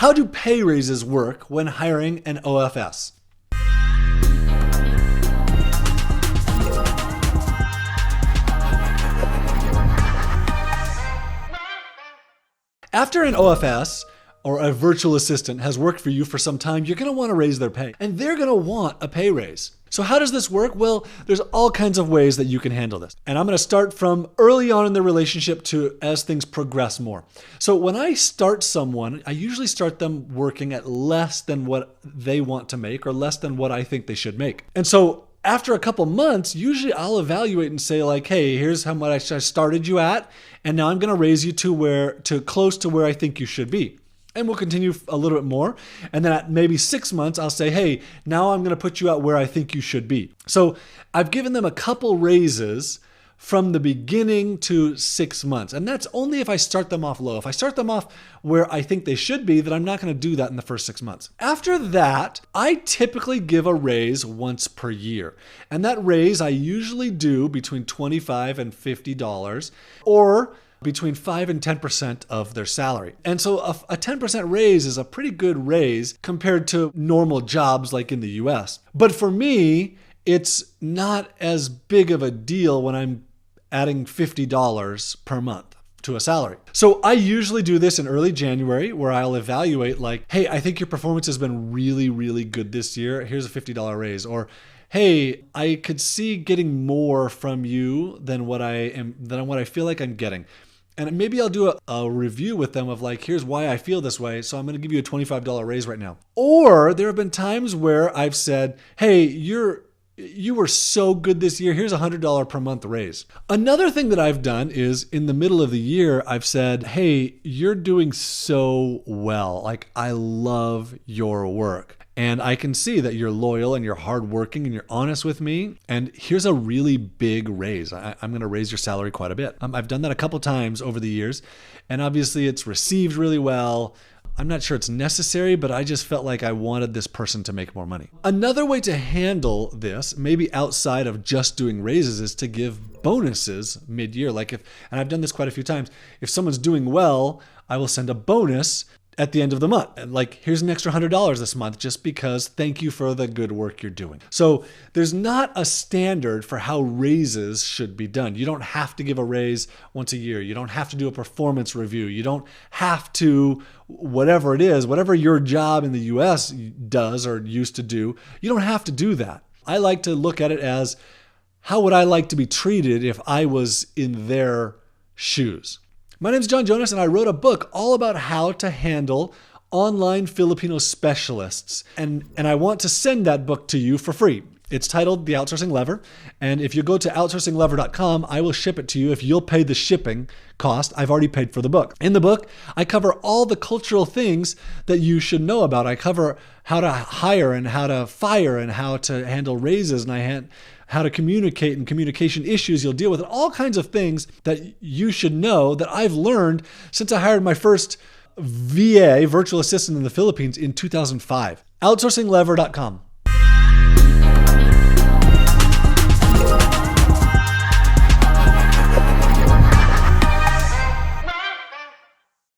How do pay raises work when hiring an OFS? After an OFS or a virtual assistant has worked for you for some time, you're going to want to raise their pay, and they're going to want a pay raise. So how does this work? Well, there's all kinds of ways that you can handle this. And I'm going to start from early on in the relationship to as things progress more. So when I start someone, I usually start them working at less than what they want to make or less than what I think they should make. And so after a couple months, usually I'll evaluate and say like, hey, here's how much I started you at, and now I'm going to raise you to close to where I think you should be. And we'll continue a little bit more. And then at maybe 6 months, I'll say, hey, now I'm going to put you out where I think you should be. So I've given them a couple raises from the beginning to 6 months. And that's only if I start them off low. If I start them off where I think they should be, then I'm not going to do that in the first 6 months. After that, I typically give a raise once per year. And that raise I usually do between $25 and $50 or between 5 and 10% of their salary. And so a 10% raise is a pretty good raise compared to normal jobs like in the US. But for me, it's not as big of a deal when I'm adding $50 per month to a salary. So I usually do this in early January where I'll evaluate like, hey, I think your performance has been really, really good this year. Here's a $50 raise. Or, hey, I could see getting more from you than what I feel like I'm getting. And maybe I'll do a review with them of like, here's why I feel this way. So I'm going to give you a $25 raise right now. Or there have been times where I've said, hey, you were so good this year. Here's a $100 per month raise. Another thing that I've done is in the middle of the year, I've said, hey, you're doing so well. Like, I love your work. And I can see that you're loyal and you're hardworking and you're honest with me. And here's a really big raise. I'm going to raise your salary quite a bit. I've done that a couple times over the years. And obviously it's received really well. I'm not sure it's necessary, but I just felt like I wanted this person to make more money. Another way to handle this, maybe outside of just doing raises, is to give bonuses mid-year. And I've done this quite a few times. If someone's doing well, I will send a bonus at the end of the month. And like, here's an extra $100 this month just because thank you for the good work you're doing. So there's not a standard for how raises should be done. You don't have to give a raise once a year. You don't have to do a performance review. You don't have to, whatever it is, whatever your job in the US does or used to do, you don't have to do that. I like to look at it as, how would I like to be treated if I was in their shoes? My name is John Jonas, and I wrote a book all about how to handle online Filipino specialists. And I want to send that book to you for free. It's titled The Outsourcing Lever. And if you go to outsourcinglever.com, I will ship it to you if you'll pay the shipping cost. I've already paid for the book. In the book, I cover all the cultural things that you should know about. I cover how to hire and how to fire and how to handle raises, and how to communicate and communication issues you'll deal with, and all kinds of things that you should know that I've learned since I hired my first VA, virtual assistant in the Philippines in 2005. Outsourcinglever.com.